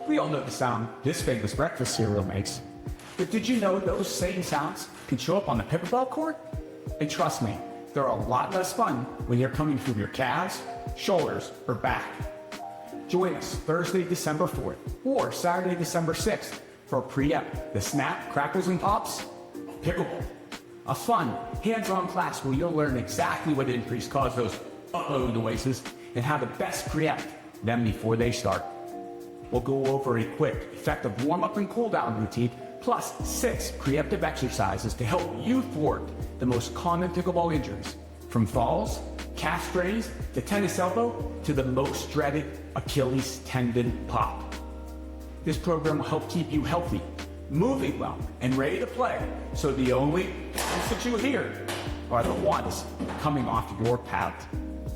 We all know the sound this famous breakfast cereal makes. But did you know those same sounds can show up on the pickleball court? And trust me, they're a lot less fun when you're coming through your calves, shoulders, or back. Join us Thursday, December 4th or Saturday, December 6th for Preempt, the Snap, Crackles, and Pops Pickleball. A fun, hands-on class where you'll learn exactly what injuries cause those uh-oh noises and how to best preempt them before they start. We'll go over a quick, effective warm-up and cool-down routine, plus 6 preemptive exercises to help you thwart the most common pickleball injuries, from falls, calf strains, to tennis elbow, to the most dreaded Achilles tendon pop. This program will help keep you healthy, moving well, and ready to play, so the only sounds that you hear are the ones coming off your palate.